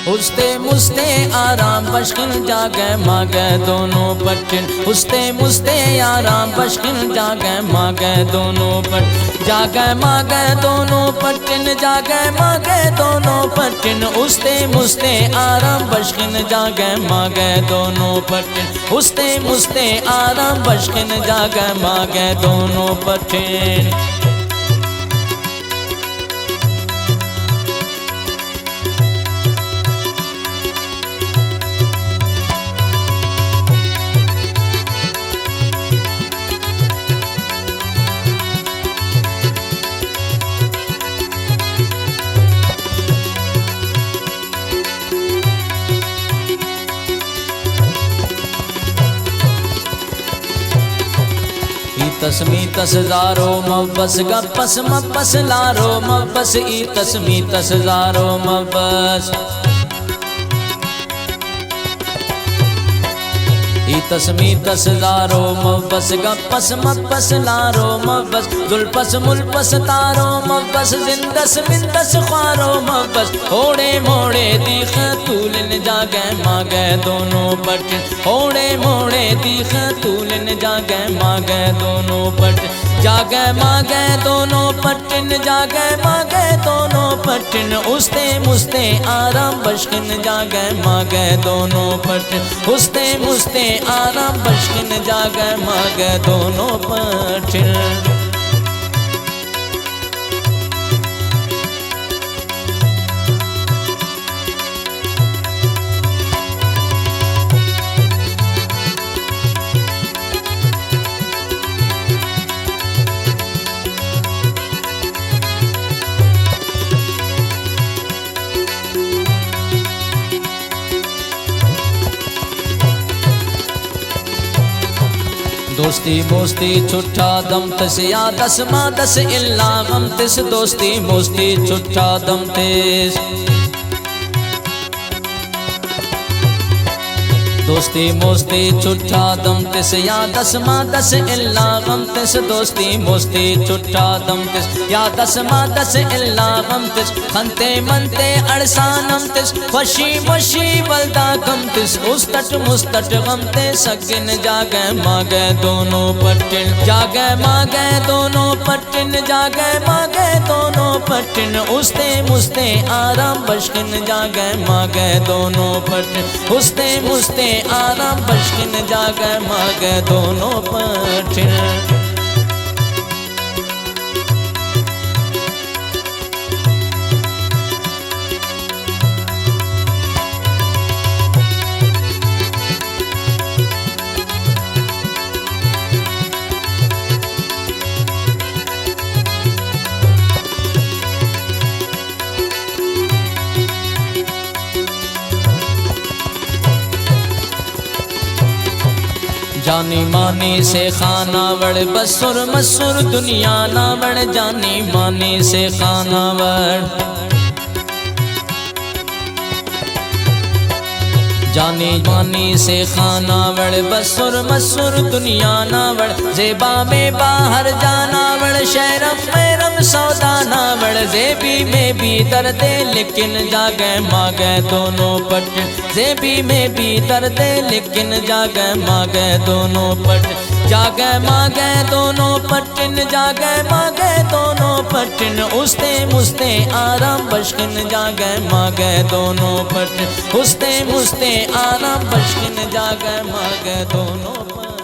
उस्ते मुस्ते आराम बशकिन जागे मागे दोनों पट्टिन उस्ते मुस्ते आराम बशकिन जागे मागे दोनों पट जागे मागे दोनों पट्टिन जागे मागे दोनों पट्टिन उस्ते मुस्ते आराम बशकिन जागे मागे दोनों पट्टिन उस्ते मुस्ते आराम बशकिन जागे मागे दोनों पट्टिन। तस्मी तसजारो मबस गपस मपस लारो मबस ई तस्मी तसजारो मबस ई तस्मी तसजारो मबस गपस मपस लारो मबस दुलपस मुलपस तारो मबस जिंदस बिंदस ख्वारो मबस होड़े मोड़े दीख तूलन जागे मागे दोनों पट्टिन होड़े मोड़े दीख तूलन जागे मागे दोनों पट्टिन जागे मागे दोनों पट्टिन जागे मागे दोनों पट्टिन उस्ते मुस्ते आराम बशकिन जागे मागे दोनों पट्टिन उस्ते मुस्ते आराम बशकिन जागे मागे दोनों पट्टिन। दोस्ती मोस्ती छुट्टा दम तिस या दस मा दस इल्ला गम तिस दोस्ती मोस्ती छुट्टा दम तिस दोस्ती मोस्ती छुट्टा दम तिस या दस मा दस इल्ला गम तिस दोस्ती मोस्ती छुट्टा दम तिस या दस मा दस इल्ला गम तिस खंते मनते अड़सानम तिस वशी वशी बलदा गम तिस उस्तट मुस्तट गम ते सगिन जागे मागे दोनों पट्टिन जागे मागे दोनों पट्टिन जागे मागे दोनों पट्टिन उस्ते मुस्ते आराम बशकिन जागे मागे दोनों पट्टिन उस्ते मुस्ते आराम बशकिन जागे मागे दोनों पट्टिन। जानी मानी से खाना वड़ बसुर मसुर दुनिया ना वड़ जानी मानी से खाना वड़ जानी मानी से खाना वड़ बसुर मसुर दुनिया ना वड़ जेबा में बाहर जाना वड़ शहरम में रम सौदा ना वड़ जेबी में भी दर्दे लेकिन जागे मागे दोनों पट्टिन जेबी में भी दर्दे लेकिन जागे मागे दोनों पट्टिन जागे मागे दोनों पट्टिन जागे मागे दोनों पट्टिन उस्ते मुस्ते आराम बशकिन जागे मागे दोनों पट्टिन उस्ते मुस्ते आराम बशकिन जागे मागे दोनों पट्टिन।